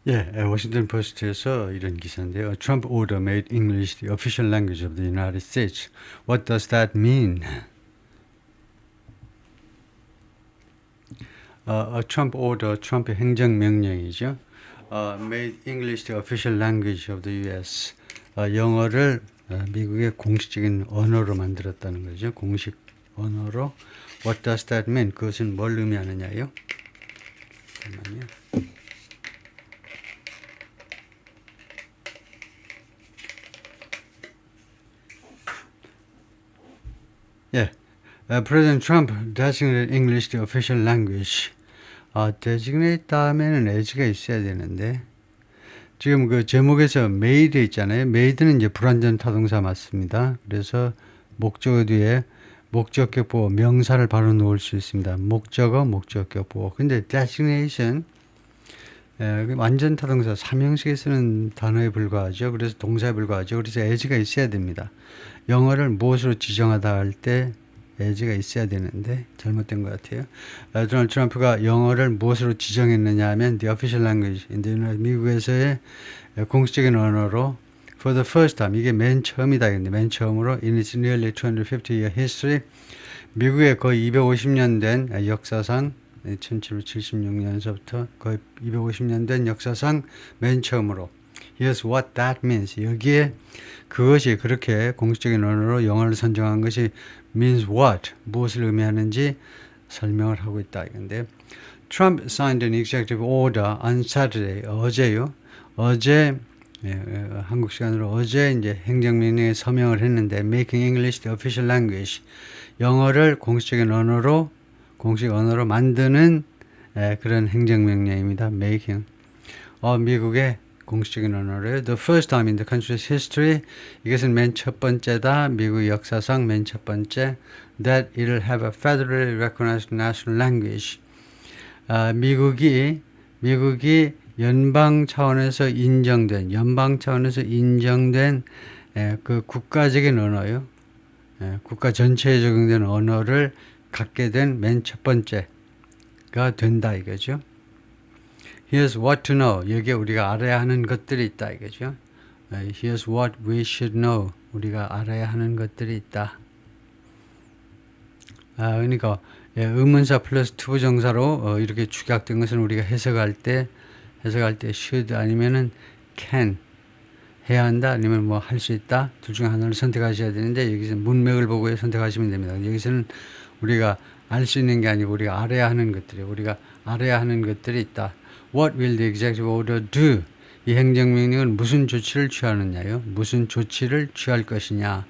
예, 워싱턴 포스트에서 이런 기사인데요. Trump order made English the official language of the United States. What does that mean? Trump order, 트럼프 행정명령이죠. Made English the official language of the U.S. 영어를 미국의 공식적인 언어로 만들었다는 거죠. 공식 언어로. What does that mean? 그것은 뭘 의미하느냐요? 잠깐만요. 예, President Trump designated English the official language. designate 다음에는 as가 있어야 되는데 지금 그 제목에서 made 있잖아요. made는 이제 불완전 타동사 맞습니다. 그래서 목적어 뒤에 목적격 보호 명사를 바로 놓을 수 있습니다. 목적어, 목적격 보호. 근데 designation 완전 타동사 삼형식에 쓰는 단어에 불과하죠. 그래서 동사에 불과하죠. 그래서 as가 있어야 됩니다. 영어를 무엇으로 지정하다 할 때 as가 있어야 되는데 잘못된 것 같아요. 도널드 트럼프가 영어를 무엇으로 지정했느냐 하면 the official language in the United 미국에서의 공식적인 언어로 for the first time 이게 맨 처음이다. 근데 맨 처음으로 in its nearly 250-year history 미국의 거의 250년 된 역사상 1776년서부터 거의 250년 된 역사상 맨 처음으로 Here's what that means. 여기에 그것이 그렇게 공식적인 언어로 영어를 선정한 것이 means what, 무엇을 의미하는지 설명을 하고 있다. 이건데 Trump signed an executive order on Saturday. 어제요. 어제 한국 시간으로 어제 이제 행정명령에 서명을 했는데 making English the official language. 영어를 공식적인 언어로 공식 언어로 만드는 그런 행정명령입니다. making. 미국의 공식적인 언어를 the first time in the country's history 이것은 맨 첫 번째다. 미국 역사상 맨 첫 번째 that it'll have a federally recognized national language. 미국이 연방 차원에서 인정된 그 국가적인 언어요. 국가 전체에 적용된 언어를 갖게 된 맨 첫 번째가 된다 이거죠. Here's what to know. 여기에 우리가 알아야 하는 것들이 있다 이거죠. Here's what we should know. 우리가 알아야 하는 것들이 있다. 그러니까 의문사 플러스 투부정사로 이렇게 축약된 것은 우리가 해석할 때 should 아니면은 can 해야 한다 아니면 뭐 할 수 있다 둘 중 하나를 선택하셔야 되는데 여기서 문맥을 보고 선택하시면 됩니다. 여기서는 우리가 알 수 있는 게 아니고 우리가 알아야 하는 것들이 있다. What will the executive order do? 이 행정명령은 무슨 조치를 취하느냐요? 무슨 조치를 취할 것이냐?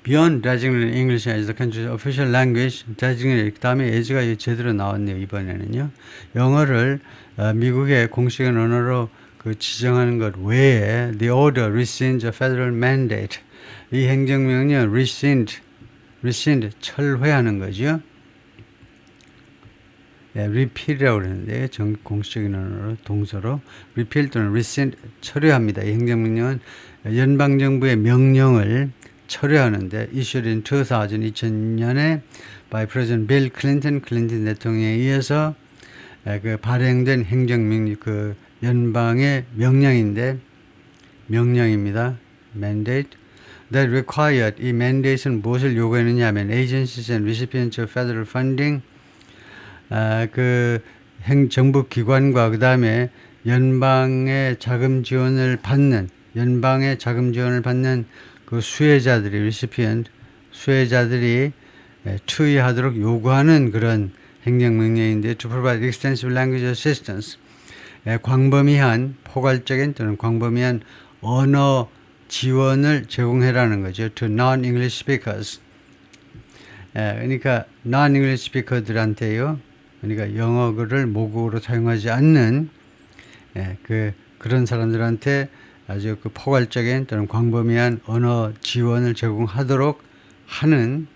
Beyond designating English as the country's official language, designated 그 다음에 as가 제대로 나왔네요. 이번에는요. 영어를 미국의 공식적인 언어로 그 지정하는 것 외에 the order rescinds a federal mandate. 이 행정명령 rescind 철회하는 거죠. repeal이라고 그러는데 공식적인 언어로 동서로 repeal 또는 rescind 철회합니다. 이 행정명령은 연방정부의 명령을 철회하는데 issued in 2000년에 by President Bill Clinton 대통령에 의해서 그 발행된 행정명령 그 연방의 명령입니다. mandate that required 이 mandate는 무엇을 요구했느냐 하면 agencies and recipients of federal funding 그 정부 기관과 그 다음에 연방의 자금 지원을 받는 그 수혜자들이 recipient 수혜자들이 투여하도록 요구하는 그런 행정명령인데 to provide extensive language assistance 광범위한 포괄적인 또는 광범위한 언어 지원을 제공해라는 거죠. to non-English speakers. 그러니까 non-English speaker들한테요. 그러니까 영어를 모국어로 사용하지 않는 그런 사람들한테 아주 그 포괄적인 또는 광범위한 언어 지원을 제공하도록 하는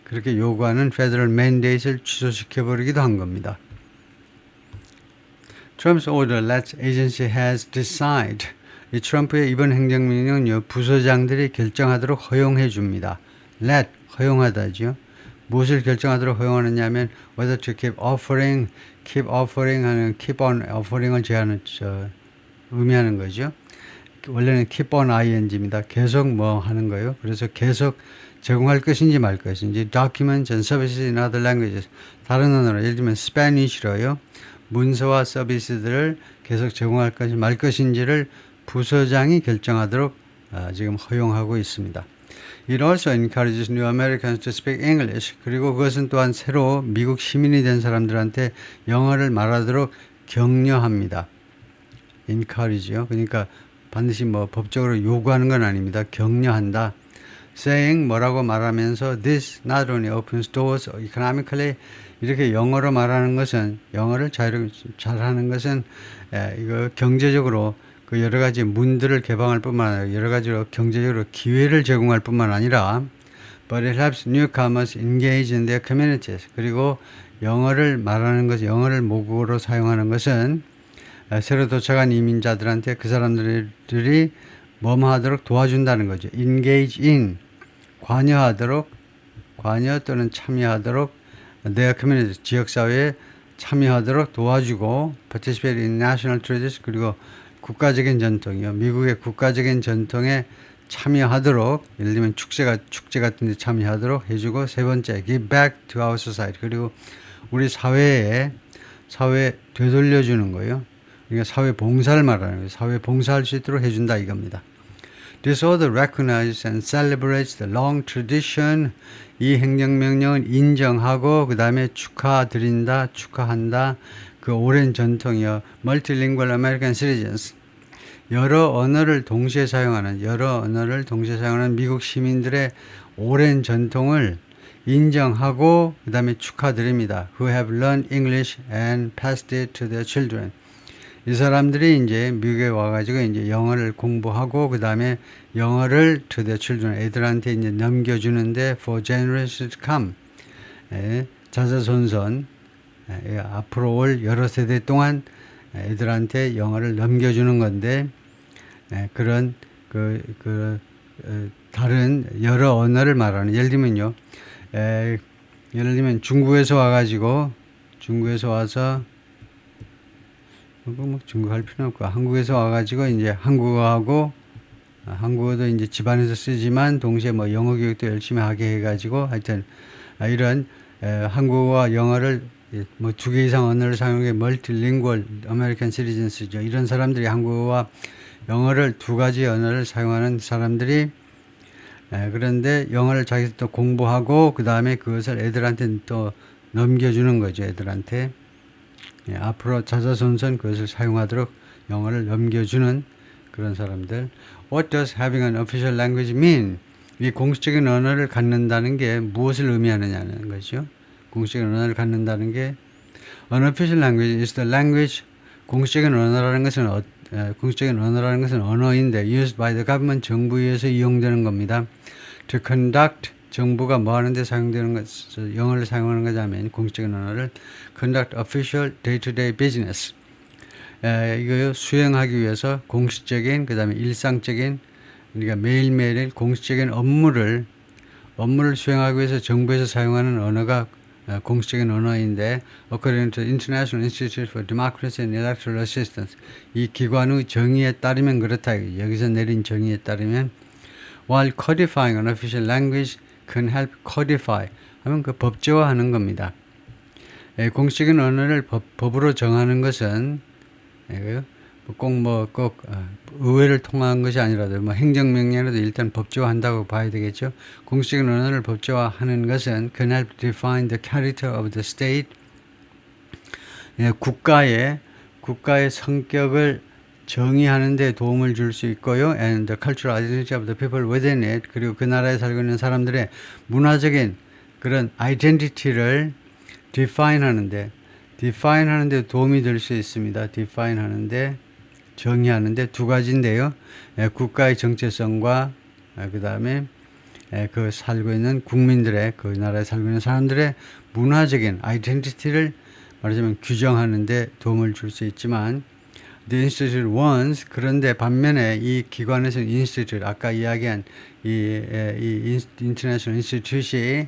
그렇게 요구하는 federal mandate를 취소시켜버리기도 한 겁니다. Trump's order lets agency has decide. 이 트럼프의 이번 행정명령은요 부서장들이 결정하도록 허용해 줍니다. let 허용하다죠. 무엇을 결정하도록 허용하느냐 하면 whether to keep offering 하는 keep on offering을 의미하는 거죠. 원래는 keep on ing입니다. 계속 뭐 하는 거예요. 그래서 계속 제공할 것인지 말 것인지 documents and services in other languages 다른 언어로 예를 들면 Spanish로요. 문서와 서비스들을 계속 제공할 것인지 말 것인지를 부서장이 결정하도록 지금 허용하고 있습니다. It also encourages new Americans to speak English. 그리고 그것은 또한 새로 미국 시민이 된 사람들한테 영어를 말하도록 격려합니다. encourage요. 그러니까 반드시 뭐 법적으로 요구하는 건 아닙니다. 격려한다. saying 뭐라고 말하면서 this not only opens doors economically 이렇게 영어로 말하는 것은 영어를 잘하는 것은 이거 경제적으로 그 여러 가지 문들을 개방할 뿐만 아니라 여러 가지로 경제적으로 기회를 제공할 뿐만 아니라 but it helps newcomers engage in their communities. 그리고 영어를 말하는 것, 영어를 모국어로 사용하는 것은 새로 도착한 이민자들한테 그 사람들이 뭐뭐 하도록 도와준다는 거죠. engage in, 관여 또는 참여하도록 their community, 지역사회에 참여하도록 도와주고 participate in national traditions 그리고 국가적인 전통이요. 미국의 국가적인 전통에 참여하도록 예를 들면 축제 같은 데 참여하도록 해주고 세 번째 give back to our society 그리고 우리 사회에 되돌려주는 거예요. 그러니까 사회 봉사를 말하는 거예요. 사회 봉사할 수 있도록 해준다 이겁니다. This order recognizes and celebrates the long tradition. 이 행정명령은 인정하고 그 다음에 축하한다. 그 오랜 전통이요. Multilingual American citizens. 여러 언어를 동시에 사용하는 미국 시민들의 오랜 전통을 인정하고 그 다음에 축하드립니다. Who have learned English and passed it to their children. 이 사람들이 이제 미국에 와가지고 이제 영어를 공부하고 그 다음에 영어를 to their children 애들한테 이제 넘겨주는데 for generations to come 자자손손 앞으로 올 여러 세대 동안 애들한테 영어를 넘겨주는 건데 그런 다른 여러 언어를 말하는 예를 들면요 예를 들면 중국에서 와서 뭐 중국 할 필요는 없고 한국에서 와가지고 이제 한국어도 이제 집안에서 쓰지만 동시에 뭐 영어 교육도 열심히 하게 해가지고 하여튼 이런 한국어와 영어를 뭐 2개 이상 언어를 사용하는 게 멀티링구얼 아메리칸 시리즌스죠. 이런 사람들이 한국어와 영어를 2가지 언어를 사용하는 사람들이 그런데 영어를 자기도 또 공부하고 그 다음에 그것을 애들한테 또 넘겨주는 거죠. 애들한테 앞으로 자자손손 그것을 사용하도록 영어를 넘겨주는 그런 사람들. What does having an official language mean? 이 공식적인 언어를 갖는다는 게 무엇을 의미하느냐는 거죠. 공식적인 언어를 갖는다는 게 unofficial language is the language. 공식적인 언어라는 것은 언어인데 used by the government 정부에 의해서 이용되는 겁니다. To conduct 정부가 뭐 하는데 사용되는 것 영어를 사용하는 거냐면 공식적인 언어를 conduct official day-to-day business 이거 수행하기 위해서 공식적인 그 다음에 일상적인 그러니까 매일매일 공식적인 업무를 수행하기 위해서 정부에서 사용하는 언어가 공식적인 언어인데 according to International Institute for Democracy and Electoral Assistance 이 기관의 정의에 따르면 그렇다. 여기서 내린 정의에 따르면 while codifying an official language can help codify 하면 그 법제화하는 겁니다. 공식적인 언어를 법으로 정하는 것은 꼭 의회를 통한 것이 아니라도 뭐 행정명령이라도 일단 법제화한다고 봐야 되겠죠. 공식적인 언어를 법제화하는 것은 can help define the character of the state 국가의 성격을 정의하는 데 도움을 줄 수 있고요. and the cultural identity of the people within it 그리고 그 나라에 살고 있는 사람들의 문화적인 그런 아이덴티티를 define 하는데 도움이 될 수 있습니다. define 하는데 정의하는데 2가지인데요. 국가의 정체성과 그 다음에 그 살고 있는 국민들의 그 나라에 살고 있는 사람들의 문화적인 아이덴티티를 말하자면 규정하는데 도움을 줄 수 있지만 The Institute wants 그런데 반면에 이 기관에서는 Institute 아까 이야기한 이 International Institute이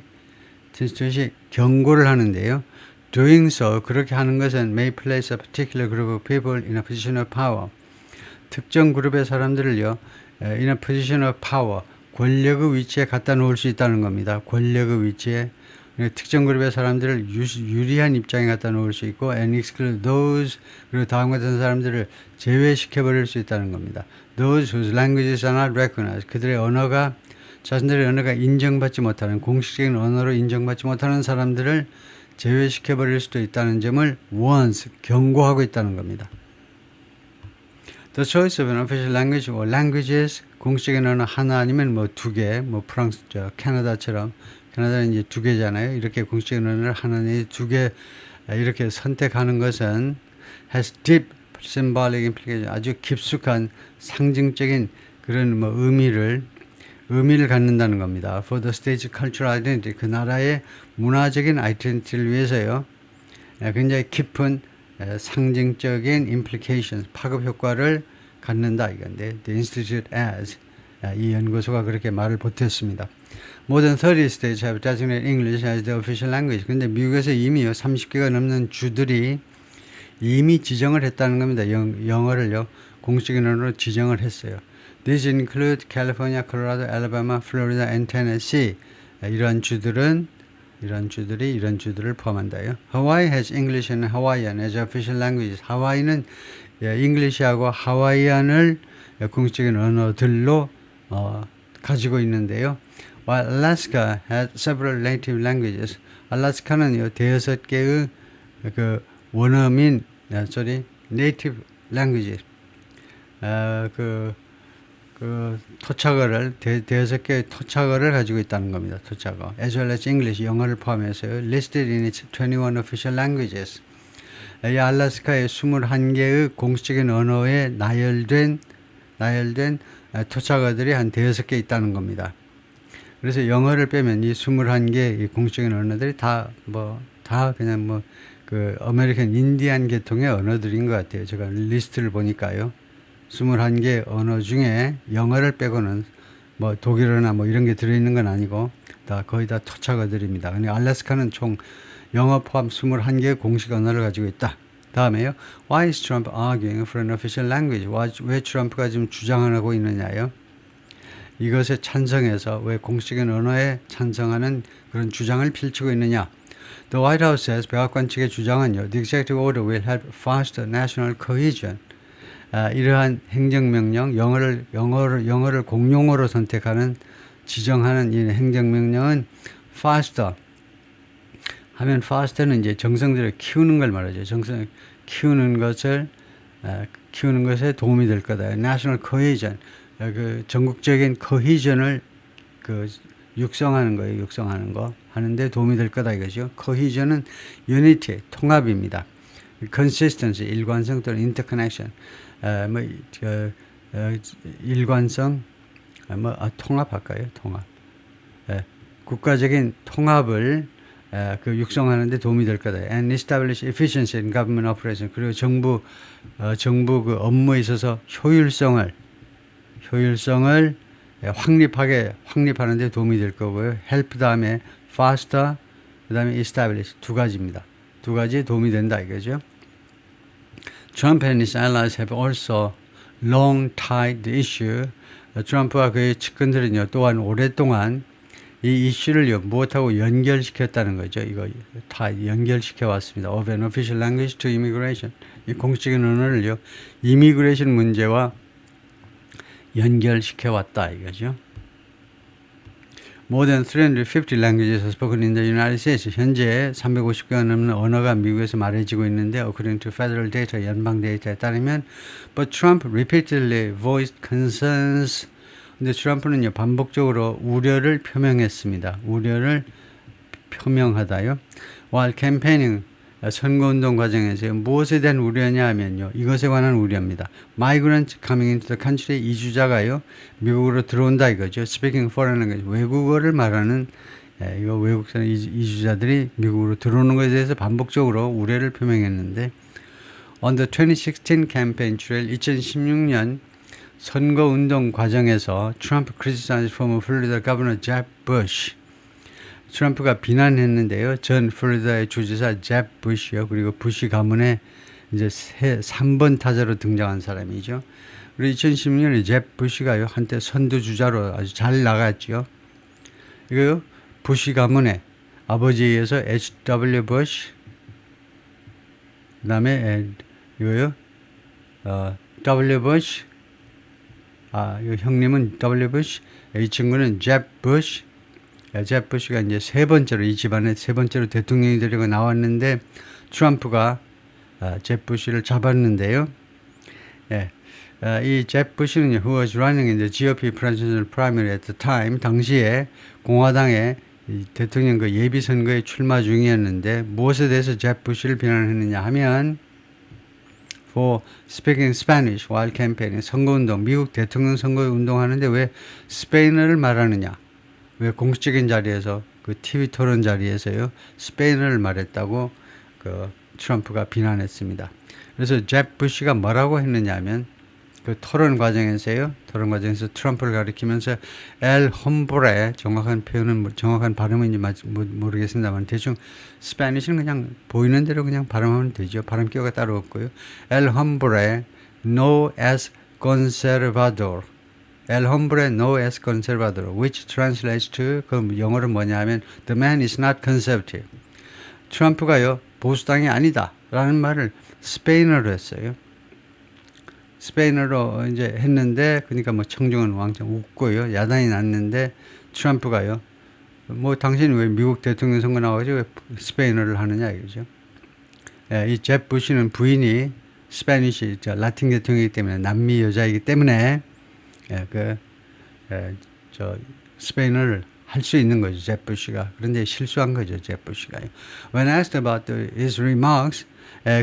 뜻이 경고를 하는데요. Doing so, 그렇게 하는 것은 may place a particular group of people in a position of power. 특정 그룹의 사람들을요, in a position of power, 권력의 위치에 갖다 놓을 수 있다는 겁니다. 권력의 위치에 특정 그룹의 사람들을 유리한 입장에 갖다 놓을 수 있고 and exclude those, 그리고 다음과 같은 사람들을 제외시켜버릴 수 있다는 겁니다. Those whose languages are not recognized, 그들의 언어가 자신들의 언어가 인정받지 못하는, 공식적인 언어로 인정받지 못하는 사람들을 제외시켜버릴 수도 있다는 점을 warns, 경고하고 있다는 겁니다. The choice of an official language or languages, 공식적인 언어 하나 아니면 뭐 두 개, 뭐 프랑스, 캐나다처럼, 캐나다는 이제 두 개잖아요. 이렇게 공식적인 언어를 하나, 두 개 이렇게 선택하는 것은 has deep symbolic implication, 아주 깊숙한 상징적인 그런 뭐 의미를 갖는다는 겁니다. For the state's cultural identity, 그 나라의 문화적인 아이덴티티를 위해서요. 굉장히 깊은 상징적인 implications, 파급 효과를 갖는다 이건데, the institute as, 이 연구소가 그렇게 말을 보탰습니다. More than 30 states have designated English as the official language. 근데 미국에서 이미요 30개가 넘는 주들이 이미 지정을 했다는 겁니다. 영어를요 공식인 언어로 지정을 했어요. These include California, Colorado, Alabama, Florida, and Tennessee. 이런 주들이 이런 주들을 포함한다요. Hawaii has English and Hawaiian as official languages. 하와이는 잉글리시하고 하와이안을 공식적인 언어들로 가지고 있는데요. While Alaska has several native languages. 알래스카는요 대여섯 개의 그 원어민 native languages. 토착어를 대여섯 개의 토착어를 가지고 있다는 겁니다. 토착어. As well as English, 영어를 포함해서요. Listed in its 21 official languages. 이 알래스카의 21개의 공식적인 언어에 나열된 토착어들이 한 대여섯 개 있다는 겁니다. 그래서 영어를 빼면 이 21개 공식적인 언어들이 다 그냥 그 아메리칸 인디안 계통의 언어들인 것 같아요. 제가 리스트를 보니까요. 21개 언어 중에 영어를 빼고는 뭐 독일어나 뭐 이런 게 들어있는 건 아니고 거의 다 토착어들입니다. 그러니까 알래스카는 총 영어 포함 21개의 공식 언어를 가지고 있다. 다음에요. Why is Trump arguing for an official language? 왜 트럼프가 지금 주장하고 있느냐요? 이것에 찬성해서 왜 공식적인 언어에 찬성하는 그런 주장을 펼치고 있느냐? The White House says, 백악관 측의 주장은요. The executive order will help foster national cohesion. 이러한 행정명령, 영어를 공용어로 선택하는, 지정하는 이 행정명령은 faster 하면 faster는 이제 정성들을 키우는 걸 말하죠. 정성을 키우는 것에 도움이 될 거다. National cohesion, 그 전국적인 cohesion을 육성하는 거 하는데 도움이 될 거다 이거죠. cohesion은 unity, 통합입니다. consistency, 일관성 또는 interconnection, 일관성, 통합할까요? 통합. 국가적인 통합을 육성하는 데 도움이 될 거다. And establish efficiency in government operation. 그리고 정부 그 업무에 있어서 효율성을 확립하는 데 도움이 될 거고요. help 다음에 faster, 그 다음에 establish 두 가지입니다. 두 가지에 도움이 된다 이거죠. Trump and his allies have also long tied the issue. 트럼프와 그의 측근들은요, 또한 오랫동안 이 이슈를요, 무엇하고 연결시켰다는 거죠. 이거 다 연결시켜 왔습니다. Of an official language to immigration. 이 공식적인 언어를요, 이미그레이션 문제와 연결시켜 왔다 이거죠. More than 350 languages are spoken in the United States. 현재 350개가 넘는 언어가 미국에서 말해지고 있는데, according to federal data, 연방 데이터에 따르면, but Trump repeatedly voiced concerns. 근데 트럼프는요, 반복적으로 우려를 표명했습니다. 우려를 표명하다요. While campaigning, 선거운동 과정에서 무엇에 대한 우려냐 하면요, 이것에 관한 우려입니다. Migrants coming into the country, 이주자가요, 미국으로 들어온다 이거죠. Speaking foreign language, 외국어를 말하는 이거 외국산 이주자들이 미국으로 들어오는 것에 대해서 반복적으로 우려를 표명했는데, on the 2016 campaign trail, 2016년 선거운동 과정에서 Trump criticized former Florida Governor Jeb Bush. 트럼프가 비난했는데요. 전 플로리다의 주지사 잽 부시요. 그리고 부시 가문의 이제 3번 타자로 등장한 사람이죠. 그리고 2016년에 잽 부시가요. 한때 선두주자로 아주 잘 나갔죠. 이거요. 부시 가문의 아버지에 의해서 H.W. 부시, 그 다음에 이거요. W. 부시, 이 형님은 W. 부시, 이 친구는 잽 부시. 잽 부시가 이제 세 번째로 이 집안의 세 번째로 대통령이 되려고 나왔는데 트럼프가 잽 부시를 잡았는데요. 예. 이 잽 부시는 who was running in the GOP presidential primary at the time 당시에 공화당의 이 대통령 그 예비 선거에 출마 중이었는데 무엇에 대해서 잽 부시를 비난했느냐 하면 for speaking Spanish while campaigning 선거운동 미국 대통령 선거 운동하는데 왜 스페인어를 말하느냐. 왜 공식적인 자리에서 그 TV 토론 자리에서요 스페인어를 말했다고 그 트럼프가 비난했습니다. 그래서 잽 부시가 뭐라고 했느냐면 그 토론 과정에서 트럼프를 가리키면서 엘 홈브레 정확한 표현은 정확한 발음인지 모르겠습니다만 대충 스페니쉬는 그냥 보이는 대로 그냥 발음하면 되죠. 발음기호가 따로 없고요. 엘 홈브레 no es conservador El hombre no es conservador, which translates to, 그 영어로 뭐냐 하면, the man is not conservative. 트럼프가요, 보수당이 아니다. 라는 말을 스페인어로 했어요. 스페인어로 이제 했는데, 그러니까 뭐 청중은 왕창 웃고요. 야단이 났는데, 트럼프가요, 뭐 당신이 왜 미국 대통령 선거 나와가지고 왜 스페인어를 하느냐 이거죠. 예, 이 잽 부시는 부인이 스페니쉬, 라틴 계통이기 때문에, 남미 여자이기 때문에, 스페인어를 할 수 있는 거죠, 잽 부시가. 그런데 실수한 거죠, 잽 부시가요. When asked about his remarks,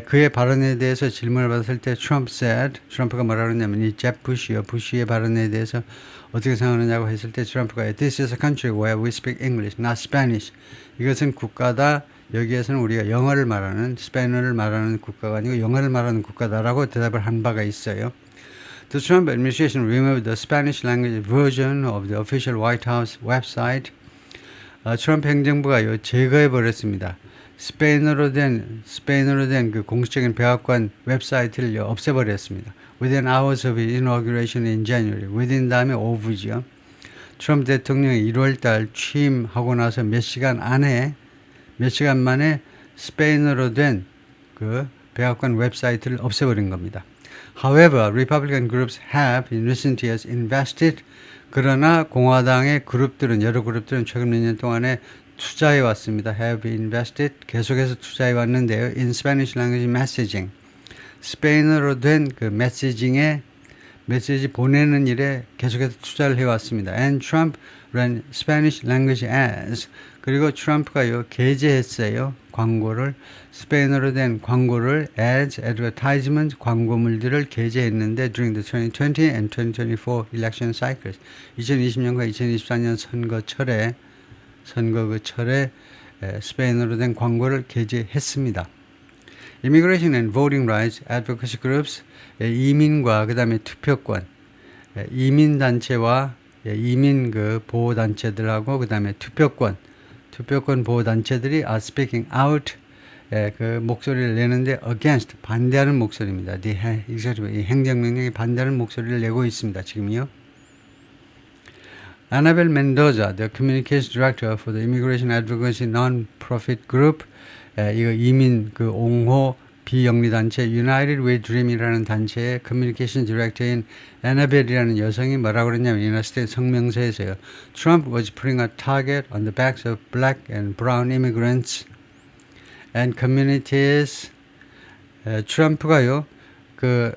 그의 발언에 대해서 질문을 받았을 때 트럼프가 뭐라고 했냐면 이 잽 부시의 발언에 대해서 어떻게 생각하느냐고 했을 때 트럼프가 This is a country where we speak English, not Spanish. 이것은 국가다. 여기에서는 우리가 영어를 말하는, 스페인어를 말하는 국가가 아니고 영어를 말하는 국가다라고 대답을 한 바가 있어요. The Trump administration removed the Spanish language version of the official White House website. 트럼프 행정부가요 제거해 버렸습니다. 스페인어로 된 그 공식적인 백악관 웹사이트를 없애버렸습니다. Within hours of inauguration in January. Within 다음에 of죠. 트럼프 대통령이 1월달 취임하고 나서 몇 시간 만에 스페인어로 된 그 백악관 웹사이트를 없애버린 겁니다. However, Republican groups have in recent years invested. 그러나 공화당의 여러 그룹들은 최근 몇 년 동안에 투자해 왔습니다. Have invested. 계속해서 투자해 왔는데요. In Spanish language messaging. 스페인어로 된 그 메시지 보내는 일에 계속해서 투자를 해 왔습니다. And Trump ran Spanish language ads. 그리고 트럼프가요 게재했어요. 광고를 스페인어로 된 광고를 ads, advertisement 광고물들을 게재했는데 during the 2020 and 2024 election cycles 2020년과 2024년 선거 그 철에 스페인어로 된 광고를 게재했습니다. Immigration and Voting Rights Advocacy Groups 이민과 그다음에 투표권 이민 단체와 이민 그 보호 단체들하고 그다음에 투표권 보호 단체들이 are speaking out 그 목소리를 내는데 against 반대하는 목소리입니다. 이 행정명령에 반대하는 목소리를 내고 있습니다. 지금요. Annabel Mendoza, the Communications Director for the Immigration Advocacy Non-Profit Group, 이거 이민 그 옹호 비영리 단체 United We Dream이라는 단체의 커뮤니케이션 디렉터인 애나벨이라는 여성이 뭐라고 그랬냐면 유나이티드 성명서에서요. Trump was putting a target on the backs of black and brown immigrants and communities. 트럼프가요 그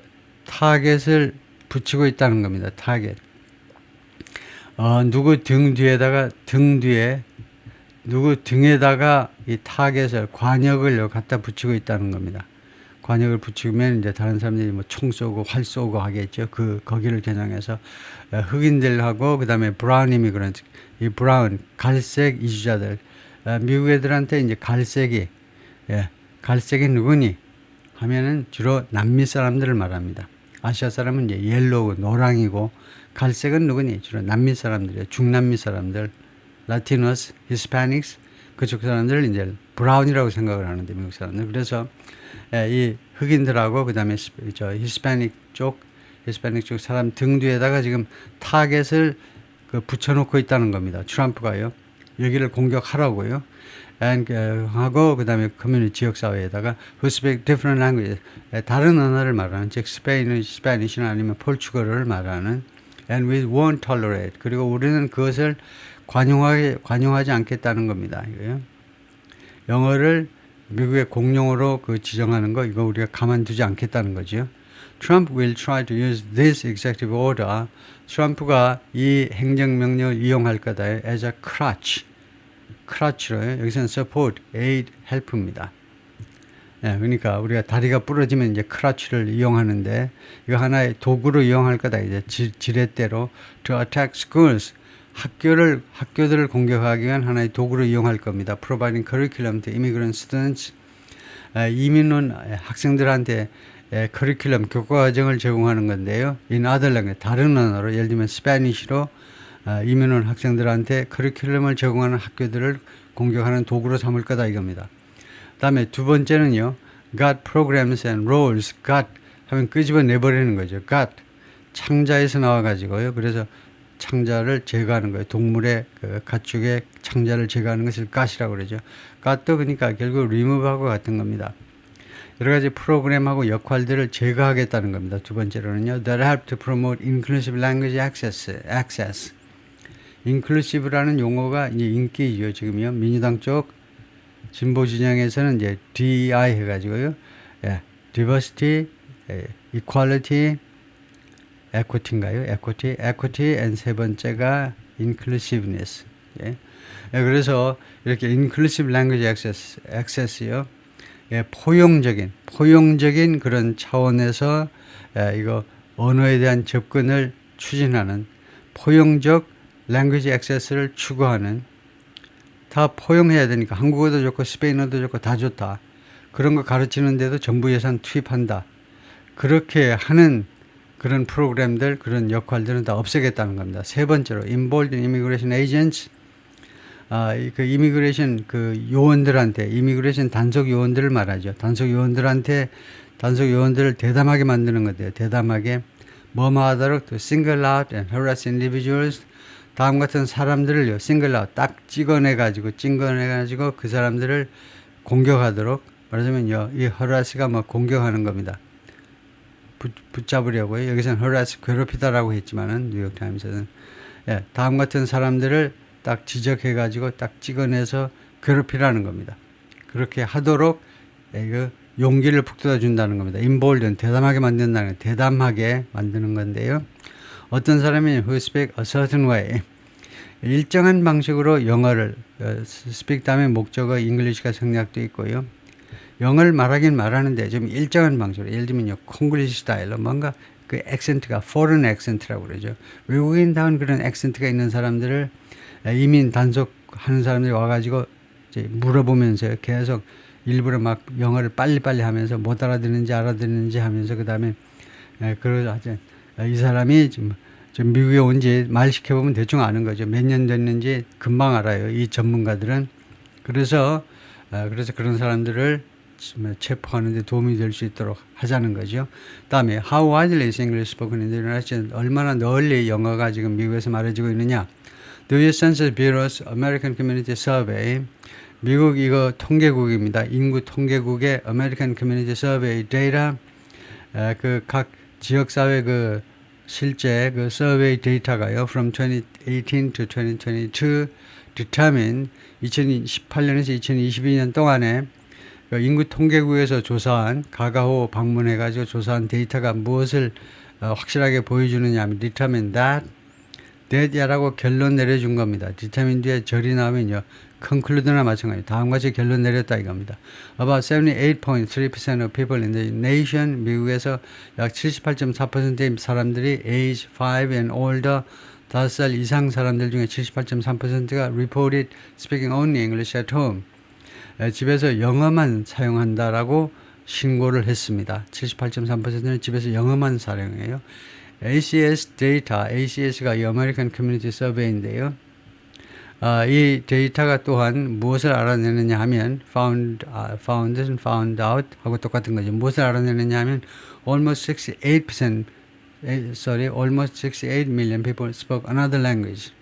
타겟을 붙이고 있다는 겁니다. 타겟. 누구 등에다가 이 타겟을 관역을 갖다 붙이고 있다는 겁니다. 관역을 붙이면 이제 다른 사람들이 뭐 총 쏘고 활 쏘고 하겠죠. 거기를 겨냥해서 흑인들하고 그다음에 브라운 이미그런트, 이 브라운 갈색 이주자들, 미국 애들한테 이제 갈색이 누구니 하면은 주로 남미 사람들을 말합니다. 아시아 사람은 이제 옐로우 노랑이고 갈색은 누구니 주로 남미 사람들이에요. 중남미 사람들, 라티노스, 히스패닉스 그쪽 사람들을 이제 브라운이라고 생각을 하는데 미국 사람들. 그래서 이 흑인들하고 그다음에 저 히스패닉 쪽 사람 등 뒤에다가 지금 타겟을 그 붙여놓고 있다는 겁니다. 트럼프가요. 여기를 공격하라고요. 하고 그다음에 커뮤니티 지역 사회에다가 who speak different languages 다른 언어를 말하는 즉 스페니쉬나 아니면 포르투갈어를 말하는 and we won't tolerate 그리고 우리는 그것을 관용하지 않겠다는 겁니다. 이거요. 영어를 미국의 공용어로 그 지정하는 거 이거 우리가 가만두지 않겠다는 거죠. Trump will try to use this executive order. 트럼프가 이 행정명령을 이용할 거다. as a crutch로 여기서는 support, aid, help입니다. 그러니까 우리가 다리가 부러지면 이제 크라치를 이용하는데 이거 하나의 도구로 이용할 거다. 이제 지렛대로 to attack schools. 학교들을 공격하기 위한 하나의 도구로 이용할 겁니다. Providing curriculum to immigrant students. 이민 온 학생들한테 커리큘럼 교과과정을 제공하는 건데요. In other language, 다른 언어로 예를 들면 스페니쉬로 이민 온 학생들한테 커리큘럼을 제공하는 학교들을 공격하는 도구로 삼을 거다 이겁니다. 다음에 두 번째는요. got programs and roles. got 하면 끄집어 내버리는 거죠. got 창자에서 나와가지고요. 그래서 창자를 제거하는 거예요. 동물의 그 가축의 창자를 제거하는 것을 got이라고 그러죠. got도 그러니까 결국 remove하고 같은 겁니다. 여러 가지 프로그램하고 역할들을 제거하겠다는 겁니다. 두 번째로는요. that help to promote inclusive language access. inclusive라는 용어가 이제 인기죠. 지금요. 민주당 쪽 진보 진영에서는 이제 DEI 해가지고요. diversity, equality, equity인가요? equity and 세 번째가 inclusiveness. 그래서 이렇게 inclusive language access요. 포용적인 그런 차원에서 이거 언어에 대한 접근을 추진하는 포용적 language access를 추구하는 다 포용해야 되니까 한국어도 좋고 스페인어도 좋고 다 좋다. 그런 거 가르치는데도 정부 예산 투입한다. 그렇게 하는 그런 프로그램들, 그런 역할들은 다 없애겠다는 겁니다. 세 번째로 involved in immigration agents. 그 이미그레이션 그 요원들한테 이미그레이션 단속 요원들을 말하죠. 단속 요원들을 대담하게 만드는 건데요. 대담하게 뭐하도록 to single out and harass individuals. 다음 같은 사람들을요. single out 딱 찍어내가지고 그 사람들을 공격하도록 말하자면요. 이 harass가 뭐 공격하는 겁니다. 붙잡으려고요. 여기서는 harass 괴롭히다라고 했지만은 뉴욕타임스는 다음 같은 사람들을 딱 지적해가지고 딱 찍어내서 괴롭히라는 겁니다. 그렇게 하도록 용기를 북돋아 준다는 겁니다. involved, 대담하게 만든다는 대담하게 만드는 건데요. 어떤 사람이 who speak a certain way 일정한 방식으로 영어를 speak 다음에 목적어 English가 생략도 있고요. 영어를 말하긴 말하는데 좀 일정한 방식으로 예를 들면요. 콩글리시 스타일로 뭔가 그 액센트가 foreign accent라고 그러죠. 외국인다운 그런 액센트가 있는 사람들을 이민 단속하는 사람들이 와가지고 이제 물어보면서 계속 일부러 막 영어를 빨리빨리 하면서 못 알아듣는지 하면서 그 다음에 그러자 이 사람이 좀 미국에 온 지 말 시켜보면 대충 아는 거죠. 몇 년 됐는지 금방 알아요. 이 전문가들은. 그래서 그런 사람들을 체포하는 데 도움이 될 수 있도록 하자는 거죠. 다음에 how widely is English spoken in the United States? 얼마나 널리 영어가 지금 미국에서 말해지고 있느냐. The U.S. Census Bureau's American Community Survey 미국 이거 통계국입니다. 인구 통계국의 American Community Survey 데이터 그 각 지역사회 그 실제 그 서베이 데이터가요. From 2018 to 2022 determine 2018년에서 2022년 동안에 그 인구 통계국에서 조사한 가가호 방문해가지고 조사한 데이터가 무엇을 확실하게 보여주느냐 하면 determine that이라고 결론 내려준 겁니다. determine 뒤에 절이 나오면요. conclude나 마찬가지 다음같이 결론 내렸다 이겁니다. About 78.3% of people in the nation 미국에서 약 78.4%의 사람들이 age 5 and older 5살 이상 사람들 중에 78.3%가 reported speaking only English at home 집에서 영어만 사용한다라고 신고를 했습니다. 78.3%는 집에서 영어만 사용해요. ACS 데이터, ACS가 이 American Community Survey인데요. 이 데이터가 또한 무엇을 알아내느냐 하면 found and found out 하고 똑같은 거죠. 무엇을 알아내느냐 하면 almost 68 million people spoke another language.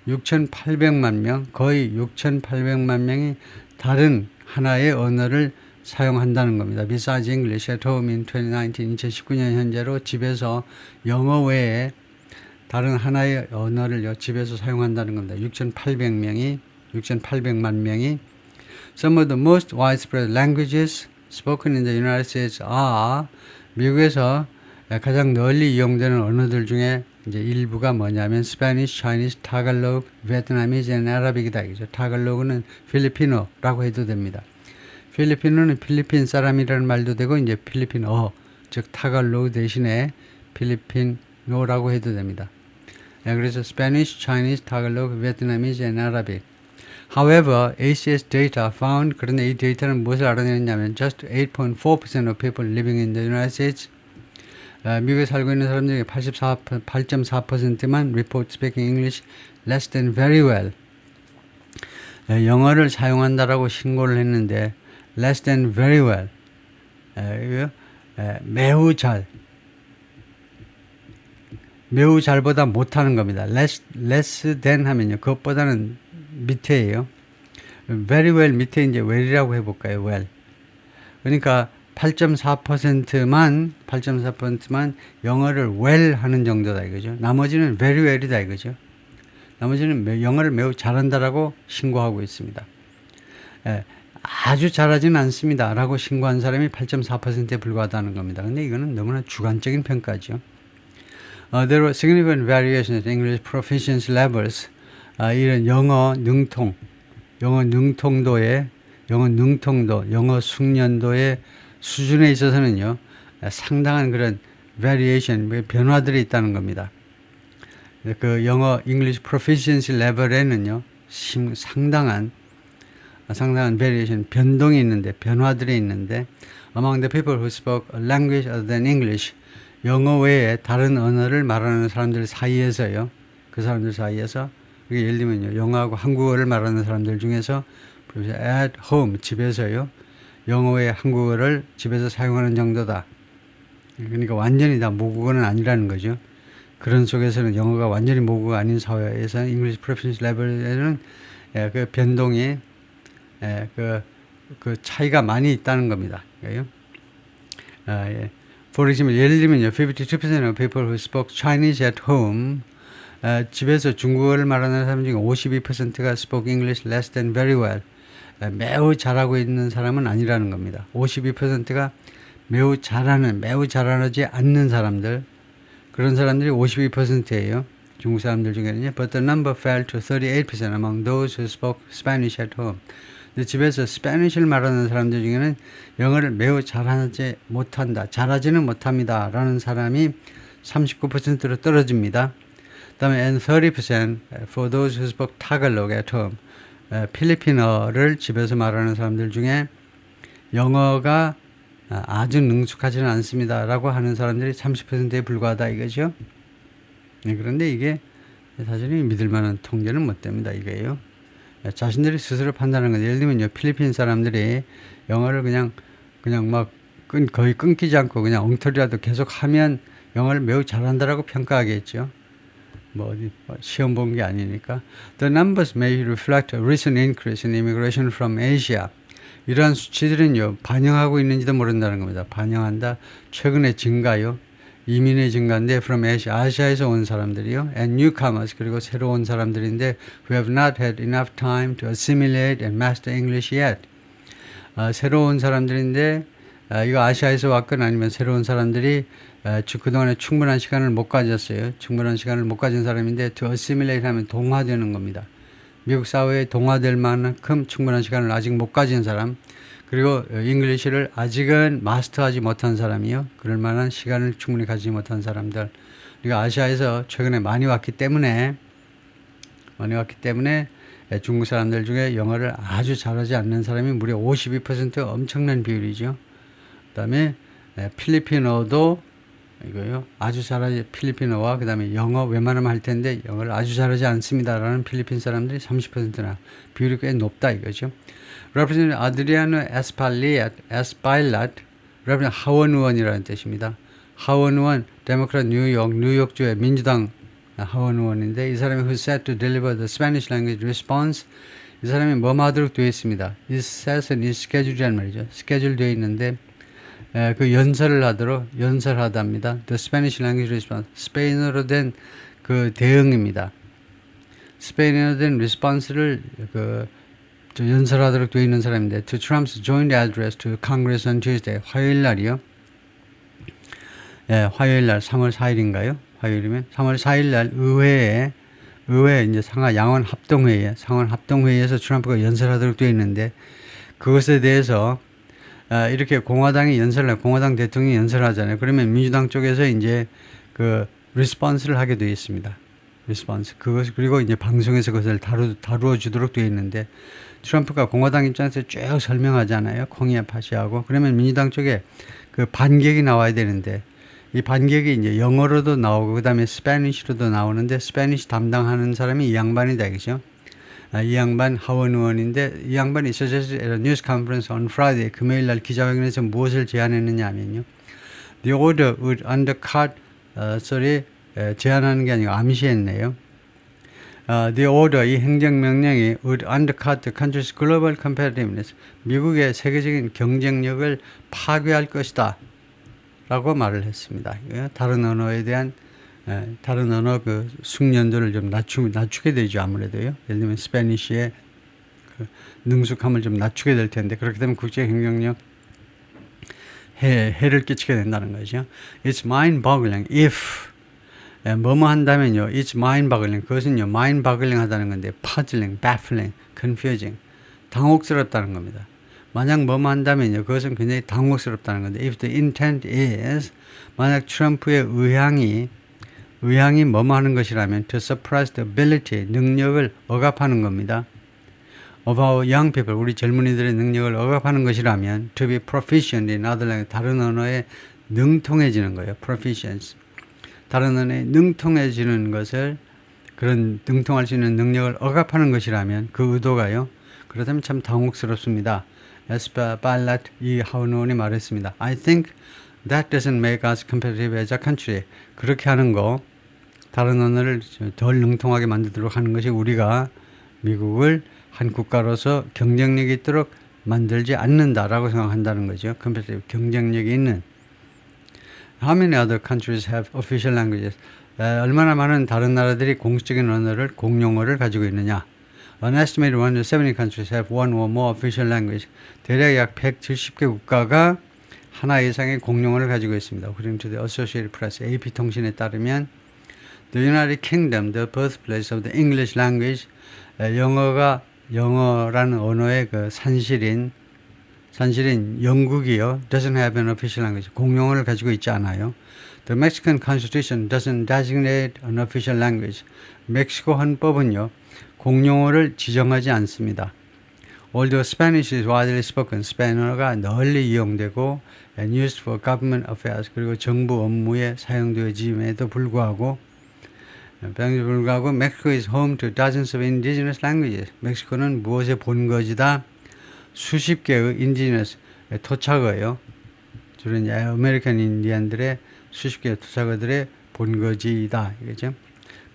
6,800만 명, 거의 6,800만 명이 다른 하나의 언어를 사용한다는 겁니다. Besides English at home in 2019, 2019년 현재로 집에서 영어 외에 다른 하나의 언어를 집에서 사용한다는 겁니다. 6,800만 명이 Some of the most widespread languages spoken in the United States are 미국에서 가장 널리 이용되는 언어들 중에 이제 일부가 뭐냐면 Spanish, Chinese, Tagalog, Vietnamese and Arabic이다. Tagalog는 필리핀어라고 해도 됩니다. 필리핀어는 필리핀 사람이라는 말도 되고 이제 필리핀어, 즉 타갈로그 대신에 필리핀어라고 해도 됩니다. 그래서 Spanish, Chinese, Tagalog, Vietnamese and Arabic. However, ACS data found 그런데 이 데이터는 무엇을 알아내느냐면 just 8.4% of people living in the United States 미국에 살고 있는 사람들 중에 8.4%만 report speaking English less than very well. 영어를 사용한다라고 신고를 했는데 less than very well. 매우 잘. 매우 잘보다 못하는 겁니다. less than 하면요. 그것보다는 밑에예요. very well 밑에 이제 well이라고 해볼까요? well. 그러니까 8.4%만 영어를 well 하는 정도다 이거죠. 나머지는 very well이다 이거죠. 나머지는 영어를 매우 잘한다라고 신고하고 있습니다. 아주 잘하지는 않습니다 라고 신고한 사람이 8.4%에 불과하다는 겁니다. 근데 이거는 너무나 주관적인 평가죠. There were significant variations in English proficiency levels. 이런 영어 능통도, 영어 숙련도의 수준에 있어서는요, 상당한 그런 variation, 변화들이 있다는 겁니다. 그 영어 English proficiency level에는요, 상당한 variation, 변동이 있는데, 변화들이 있는데, among the people who spoke a language other than English, 영어 외에 다른 언어를 말하는 사람들 사이에서요, 그 사람들 사이에서, 예를 들면요, 영어하고 한국어를 말하는 사람들 중에서, at home, 집에서요, 영어 외에 한국어를 집에서 사용하는 정도다. 그러니까 완전히 다 모국어는 아니라는 거죠. 그런 속에서는 영어가 완전히 모국어가 아닌 사회에서는 English Proficiency Level에는 그 변동이 그 차이가 많이 있다는 겁니다. For example, 예를 들면요, 52% of people who spoke Chinese at home, 집에서 중국어를 말하는 사람 중에 52%가 spoke English less than very well. 매우 잘하고 있는 사람은 아니라는 겁니다. 52%가 매우 잘하지 않는 사람들, 그런 사람들이 52%예요. 중국 사람들 중에는요. But the number fell to 38% among those who spoke Spanish at home. 근데 집에서 스페니쉬를 말하는 사람들 중에는 영어를 매우 잘하지는 못합니다 라는 사람이 39%로 떨어집니다. 그 다음에 and 30% for those who spoke Tagalog at home. 필리핀어를 집에서 말하는 사람들 중에 영어가 아주 능숙하지는 않습니다 라고 하는 사람들이 30%에 불과하다 이거죠. 그런데 이게 사실은 믿을 만한 통계는 못 됩니다 이거예요. 자신들이 스스로 판단하는 거죠. 예를 들면요, 필리핀 사람들이 영어를 그냥 막 거의 끊기지 않고 그냥 엉터리라도 계속 하면 영어를 매우 잘한다라고 평가하겠죠. 어디 시험 본 게 아니니까. The numbers may reflect a recent increase in immigration from Asia. 이러한 수치들은요, 반영하고 있는지도 모른다는 겁니다. 반영한다. 최근의 증가요. 이민의 증가인데 from Asia, 아시아에서 온 사람들이요. and newcomers, 그리고 새로 온 사람들인데 who have not had enough time to assimilate and master English yet. 새로 온 사람들인데 이거 아시아에서 왔건 아니면 새로운 사람들이 그동안에 충분한 시간을 못 가졌어요. 충분한 시간을 못 가진 사람인데 to assimilate 하면 동화되는 겁니다. 미국 사회에 동화될 만큼 충분한 시간을 아직 못 가진 사람, 그리고 잉글리시를 아직은 마스터하지 못한 사람이요. 그럴 만한 시간을 충분히 가지지 못한 사람들. 우리가 아시아에서 최근에 많이 왔기 때문에 중국 사람들 중에 영어를 아주 잘하지 않는 사람이 무려 52% 엄청난 비율이죠. 그 다음에 필리핀어도 이거요. 아주 잘하지 필리핀어와 그다음에 영어 웬만하면 할 텐데 영어를 아주 잘하지 않습니다라는 필리핀 사람들이 30%나 비율이 꽤 높다 이거죠. Representative Adriano Espaillat, Representative 하원 의원이라는 뜻입니다. 하원 의원, 데모크라 뉴욕주의 민주당 하원 의원인데 이 사람이 who said to deliver the Spanish language response 이 사람이 뭐뭐 하도록 되어 있습니다. is says는 is schedule이란 말이죠. 스케줄 되어 있는데 그 연설하답니다. The Spanish language response. 스페인어로 된 그 대응입니다. 스페인어로 된 response를 연설하도록 되어 있는 사람인데 to Trump's joint address to Congress on Tuesday. 화요일 날이요. 화요일 날 3월 4일인가요? 화요일이면 3월 4일 날 의회 이제 상원 합동회의에서 트럼프가 연설하도록 되어 있는데 그것에 대해서 이렇게 공화당 대통령이 연설하잖아요. 그러면 민주당 쪽에서 이제 그 리스폰스를 하게 되어 있습니다. 리스폰스. 그리고 이제 방송에서 그것을 다루어 주도록 되어 있는데 트럼프가 공화당 입장에서 쭉 설명하잖아요. 콩이야 파시하고. 그러면 민주당 쪽에 그 반격이 나와야 되는데 이 반격이 이제 영어로도 나오고 그다음에 스페니쉬로도 나오는데 스페니쉬 담당하는 사람이 이 양반이다 그죠? 이 양반 하원 의원인데 이 양반이 suggested at a news conference on Friday 금요일 날 기자회견에서 무엇을 제안했느냐 하면요. The order would undercut 제안하는 게 아니고 암시했네요. The order 이 행정명령이 would undercut the country's global competitiveness 미국의 세계적인 경쟁력을 파괴할 것이다 라고 말을 했습니다. 다른 언어에 대한 다른 언어 그 숙련도를 좀 낮추게 되죠. 아무래도요. 예를 들면 스페니쉬의 그 능숙함을 좀 낮추게 될 텐데 그렇게 되면 국제 경쟁력 해를 끼치게 된다는 거죠. It's mind-boggling if 뭐뭐 한다면요. It's mind-boggling. 그것은요. mind-boggling 하다는 건데 puzzling, baffling, confusing. 당혹스럽다는 겁니다. 만약 뭐뭐 한다면요. 그것은 굉장히 당혹스럽다는 건데 if the intent is 만약 트럼프의 의향이 뭐뭐 하는 것이라면 to suppress the ability, 능력을 억압하는 겁니다. of our young people, 우리 젊은이들의 능력을 억압하는 것이라면 to be proficient in other language, 다른 언어에 능통해지는 거예요. proficiency. 다른 언어에 능통해지는 것을 그런 능통할 수 있는 능력을 억압하는 것이라면 그 의도가요. 그렇다면 참 당혹스럽습니다. Espaillat 이 하원 의원이 말했습니다. I think that doesn't make us competitive as a country. 그렇게 하는 거 다른 언어를 덜 능통하게 만들도록 하는 것이 우리가 미국을 한 국가로서 경쟁력이 있도록 만들지 않는다라고 생각한다는 거죠. competitive 경쟁력이 있는. How many other countries have official languages? 얼마나 많은 다른 나라들이 공식적인 언어를 공용어를 가지고 있느냐? An estimated 170 countries have one or more official language. 대략 약 170개 국가가 하나 이상의 공용어를 가지고 있습니다. According to the Associated Press, AP통신에 따르면 The United Kingdom, the birthplace of the English language, 영어라는 언어의 그 산실인 영국이요, doesn't have an official language, 공용어를 가지고 있지 않아요. The Mexican Constitution doesn't designate an official language. 멕시코 헌법은요, 공용어를 지정하지 않습니다. Although Spanish is widely spoken, 스페인어가 널리 이용되고 and used for government affairs, 그리고 정부 업무에 사용되어짐에도 불구하고 Mexico is home to dozens of indigenous languages. 멕시코는 무엇의 본거지다? 수십 개의 indigenous, 토착어예요. 주로 이제 아메리칸 인디안들의 수십 개의 토착어들의 본거지이다. 이거죠.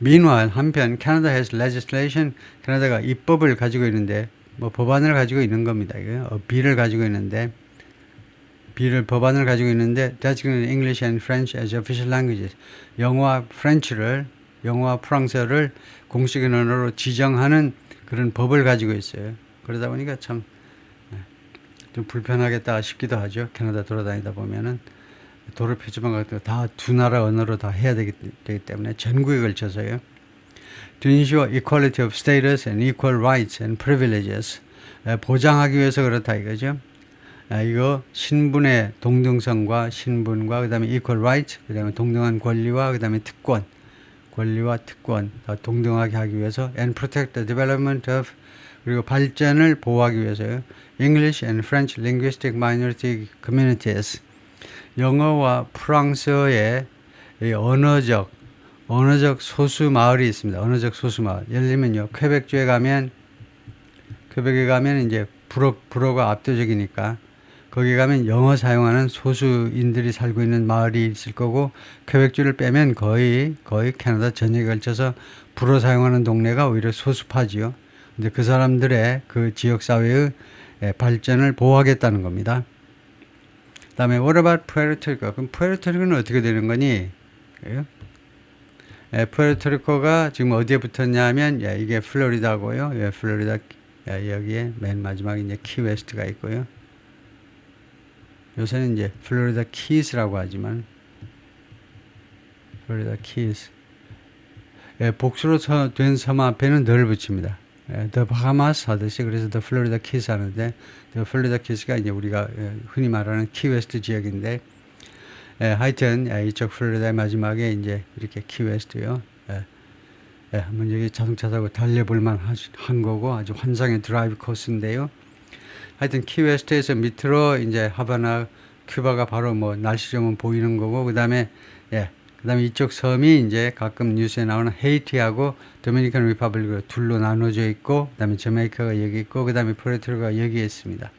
Meanwhile, 한편 Canada has legislation. 캐나다가 입법을 가지고 있는데 뭐 법안을 가지고 있는 겁니다. 이거 법안을 가지고 있는데 designated English and French as official languages. 영어와 프랑스어를 공식인 언어로 지정하는 그런 법을 가지고 있어요. 그러다 보니까 참 좀 불편하겠다 싶기도 하죠. 캐나다 돌아다니다 보면은 도로 표지판 같은 거 다 두 나라 언어로 다 해야 되기 때문에 전국에 걸쳐서요. To ensure equality of status and equal rights and privileges. 보장하기 위해서 그렇다 이거죠. 이거 신분의 동등성과 신분과 그다음에 equal rights, 그다음에 동등한 권리와 그다음에 권리와 특권 다 동등하게 하기 위해서 and protect the development of 그리고 발전을 보호하기 위해서요. English and French linguistic minority communities. 영어와 프랑스어의 이 언어적 소수 마을이 있습니다. 언어적 소수 마을. 예를 들면요, 퀘벡주에 가면 이제 불어가 압도적이니까 거기 가면 영어 사용하는 소수인들이 살고 있는 마을이 있을 거고, 퀘벡주를 빼면 거의 캐나다 전역에 걸쳐서 불어 사용하는 동네가 오히려 소수파지요. 근데 그 사람들의 그 지역 사회의 발전을 보호하겠다는 겁니다. 그다음에 what about Puerto Rico? 그럼 푸에르토리코는 어떻게 되는 거니? 푸에르토리코가 지금 어디에 붙었냐면, 이게 플로리다고요. 플로리다, 여기에 맨 마지막에 이제 키웨스트가 있고요. 요새는 이제 플로리다 키스라고 하지만, 플로리다 키스. 복수로 된 섬 앞에는 늘 붙입니다. 더 바하마스 하듯이, 그래서 더 플로리다 키스 하는데, 더 플로리다 키스가 이제 우리가 흔히 말하는 키웨스트 지역인데, 하여튼 이쪽 플로리다의 마지막에 이제 이렇게 키웨스트요. 한번 여기 자동차 타고 달려볼만 한 거고, 아주 환상의 드라이브 코스인데요. 하여튼 키웨스트에서 밑으로 이제 하바나, 큐바가 바로 뭐 날씨점은 보이는 거고, 그다음에 이쪽 섬이 이제 가끔 뉴스에 나오는 헤이티하고 도미니칸 리퍼블릭으로 둘로 나눠져 있고, 그다음에 자메이카가 여기 있고, 그다음에 푸에르토리코가 여기에 있습니다.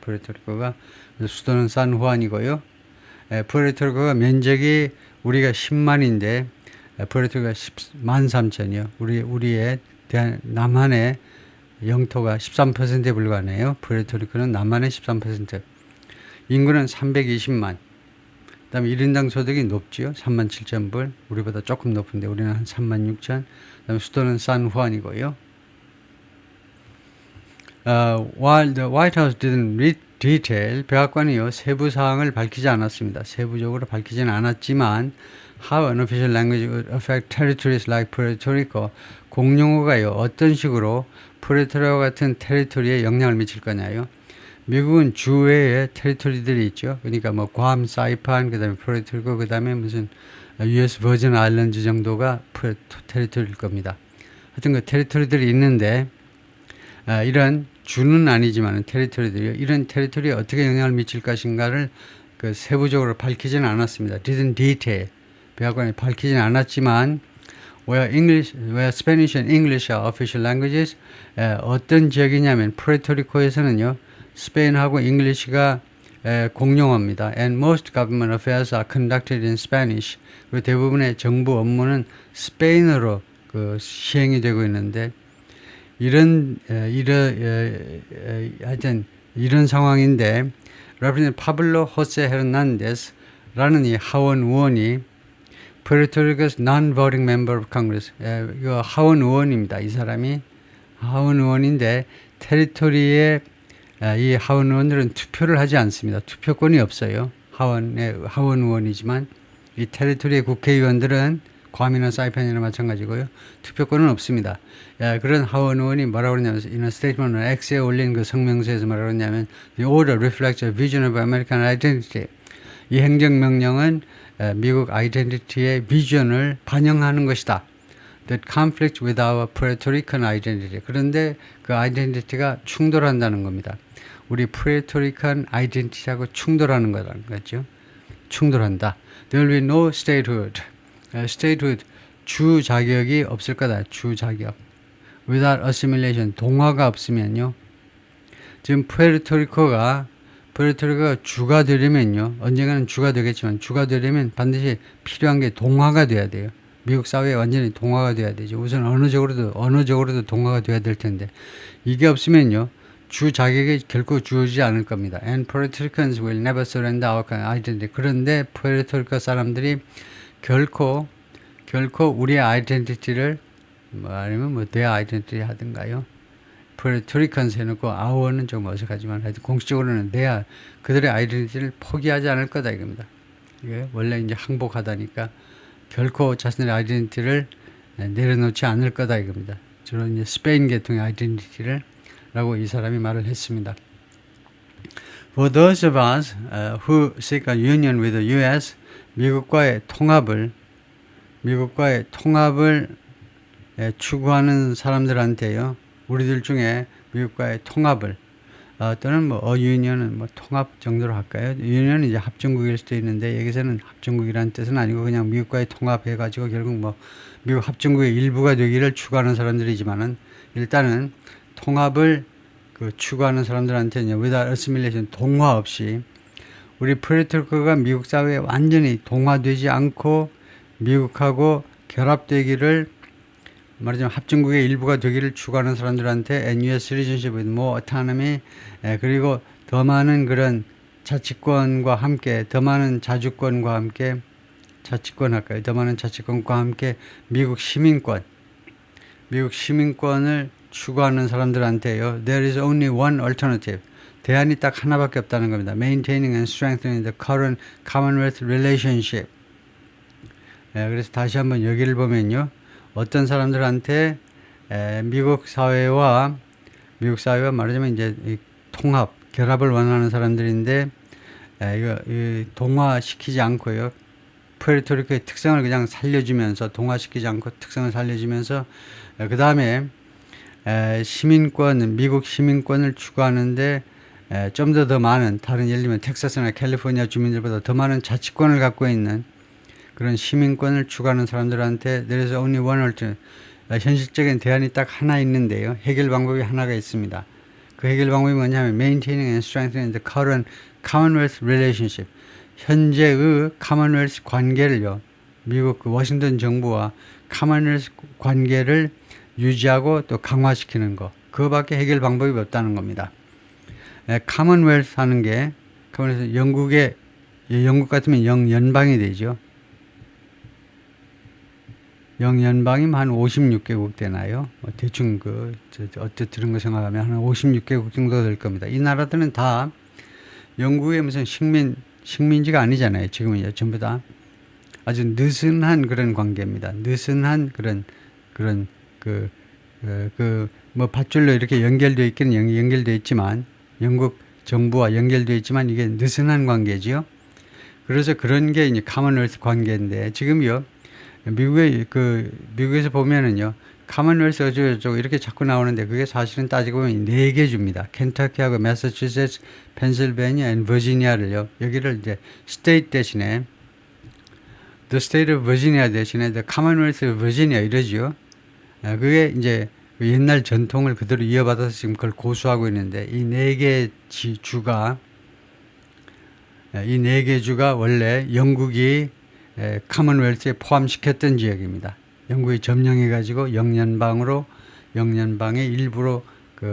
푸에르토리코가 수도는 산후안이고요. 푸에르토리코가 면적이 우리가 10만인데 푸에르토리코가 13,000이요. 우리의 남한의 영토가 13%에 불과하네요. 푸에르토리코는 남한의 13%. 인구는 320만. 그다음에 1인당 소득이 높지요. 37,000불. 우리보다 조금 높은데 우리는 한 36,000. 그다음에 수도는 산후안이고요. While the White House didn't read detail, 백악관이요 세부 사항을 밝히지 않았습니다. 세부적으로 밝히지는 않았지만 how unofficial language would affect territories like Puerto Rico, 공용어가요 어떤 식으로 푸에르토리코 같은 테리토리에 영향을 미칠 거냐요. 미국은 주외에 테리토리들이 있죠. 그러니까 뭐 괌, 사이판, 그다음에 푸에르토리코, 그다음에 무슨 US 버진 아일랜드 정도가 테리토리일 겁니다. 하여튼 그 테리토리들이 있는데 이런 주는 아니지만 테리토리들이요. 이런 테리토리에 어떻게 영향을 미칠 것인가를 그 세부적으로 밝히지는 않았습니다. didn't detail. 백악관이 밝히지는 않았지만 where Spanish and English are official languages, 어떤 지역이냐면 푸에르토리코에서는요. 스페인하고 잉글리시가 공용어입니다. And most government affairs are conducted in Spanish. 그리고 대부분의 정부 업무는 스페인어로 그 시행이 되고 있는데 하여튼 이런 상황인데 레프리젠트 파블로 호세 헤르난데스라는 이 하원 의원이 Puerto-Rico's non-voting member of Congress, 이거 하원 의원입니다. 이 사람이 하원 의원인데 테리토리에 이 하원 의원들은 투표를 하지 않습니다. 투표권이 없어요. 하원 의원이지만 이 테리토리의 국회의원들은 괌이나 사이판이나 마찬가지고요. 투표권은 없습니다. 그런 하원 의원이 뭐라고 그러냐면 이런 스테이트먼트 X에 올린 그 성명서에서 뭐라고 그러냐면 The order reflects a vision of American identity. 이 행정명령은 미국 아이덴티티의 비전을 반영하는 것이다. That conflicts with our Puerto Rican identity. 그런데 그 아이덴티티가 충돌한다는 겁니다. 우리 푸에르토리칸 아이덴티티하고 충돌하는 거라는 거죠. 충돌한다. There will be no statehood. statehood, 주 자격이 없을 거다. 주 자격. Without assimilation, 동화가 없으면요. 지금 푸에르토리코가 주가 되려면요. 언젠가는 주가 되겠지만 주가 되려면 반드시 필요한 게 동화가 돼야 돼요. 미국 사회에 완전히 동화가 돼야 되죠. 우선 언어적으로도 동화가 돼야 될 텐데 이게 없으면요. 주 자격이 결코 주어지지 않을 겁니다. And Puerto Ricans will never surrender our identity. 그런데 푸에르토리코 사람들이 결코 우리의 아이덴티티를 아니면 their identity 하든가요. 푸에르토리칸스 해놓고 아워는 좀 어색하지만 하여튼 공식적으로는 그들의 아이덴티티를 포기하지 않을 거다 이겁니다. 이게 원래 이제 항복하다니까 결코 자신의 아이덴티티를 내려놓지 않을 거다 이겁니다. 주로 이제 스페인 계통의 아이덴티티를 라고 이 사람이 말을 했습니다. For those of us who seek a union with the U.S., 미국과의 통합을 추구하는 사람들한테요. 우리들 중에 미국과의 통합을 또는 뭐 유니언은 뭐 통합 정도로 할까요? 유니언은 이제 합중국일 수도 있는데 여기서는 합중국이라는 뜻은 아니고 그냥 미국과의 통합해 가지고 결국 뭐 미국 합중국의 일부가 되기를 추구하는 사람들이지만은 일단은 통합을 추구하는 사람들한테는 without assimilation, 동화 없이 우리 푸에르토리코가 미국 사회에 완전히 동화되지 않고 미국하고 결합되기를 말하자면 합중국의 일부가 되기를 추구하는 사람들한테 US citizenship with more autonomy, 그리고 더 많은 그런 자치권과 함께, 더 많은 자주권과 함께, 자치권 할까요? 더 많은 자치권과 함께 미국 시민권을 추구하는 사람들한테요. There is only one alternative. 대안이 딱 하나밖에 없다는 겁니다. Maintaining and strengthening the current Commonwealth relationship. 그래서 다시 한번 여기를 보면요. 어떤 사람들한테 미국 사회와 말하자면 이제 통합, 결합을 원하는 사람들인데 이거 동화시키지 않고요. 푸에르토리코의 특성을 그냥 살려주면서 동화시키지 않고 특성을 살려주면서 그 다음에 미국 시민권을 추구하는데 좀 더 많은 다른 예를 들면 텍사스나 캘리포니아 주민들보다 더 많은 자치권을 갖고 있는 그런 시민권을 추구하는 사람들한테 there is only one alternative. 현실적인 대안이 딱 하나 있는데요. 해결 방법이 하나가 있습니다. 그 해결 방법이 뭐냐면 maintaining and strengthening the current Commonwealth relationship. 현재의 Commonwealth 관계를요. 미국 워싱턴 정부와 Commonwealth 관계를 유지하고 또 강화시키는 거. 그거밖에 해결 방법이 없다는 겁니다. Commonwealth 하는 게 영국 같으면 영연방이 되죠. 영연방이면 한 56개국 되나요? 대충 어떻게 들은 거 생각하면 한 56개국 정도 될 겁니다. 이 나라들은 다 영국의 무슨 식민지가 아니잖아요. 지금은요. 전부 다 아주 느슨한 그런 관계입니다. 느슨한 그런 뭐 밧줄로 이렇게 연결되어 있기는 연결되어 있지만 영국 정부와 연결되어 있지만 이게 느슨한 관계지요. 그래서 그런 게 이제 카먼웰스 관계인데 지금요. 미국에서 보면은요, 카먼웰스 어쩌고 이렇게 자꾸 나오는데 그게 사실은 따지고 보면 4개 주입니다. 켄터키하고 매사추세츠, 펜실베니아, 앤 버지니아를요, 여기를 이제 스테이트 대신에, the state of Virginia 대신에 the Commonwealth of Virginia 이러지요. 그게 이제 옛날 전통을 그대로 이어받아서 지금 그걸 고수하고 있는데 이 4개 주가 원래 영국이 카먼웰스에 포함시켰던 지역입니다. 영국이 점령해가지고 영연방의 일부로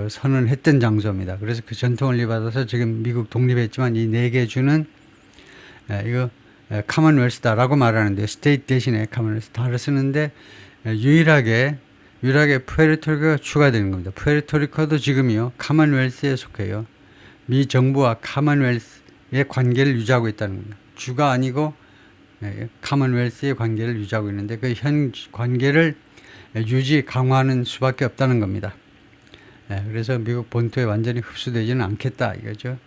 선언했던 장소입니다. 그래서 그 전통을 이어받아서 지금 미국 독립했지만 이 4개 주는 이거 카먼웰스다라고 말하는데 스테이트 대신에 카먼웰스 다를 쓰는데 유일하게 푸에르토리코가 추가되는 겁니다. 푸에르토리코도 지금이요 카먼웰스에 속해요. 미 정부와 카먼웰스의 관계를 유지하고 있다는 겁니다. 주가 아니고 카먼웰스의 관계를 유지하고 있는데 그 현 관계를 강화하는 수밖에 없다는 겁니다. 그래서 미국 본토에 완전히 흡수되지는 않겠다 이거죠.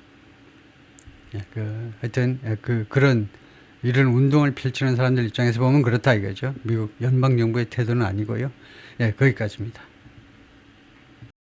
하여튼 그런 이런 운동을 펼치는 사람들 입장에서 보면 그렇다 이거죠. 미국 연방정부의 태도는 아니고요. 거기까지입니다.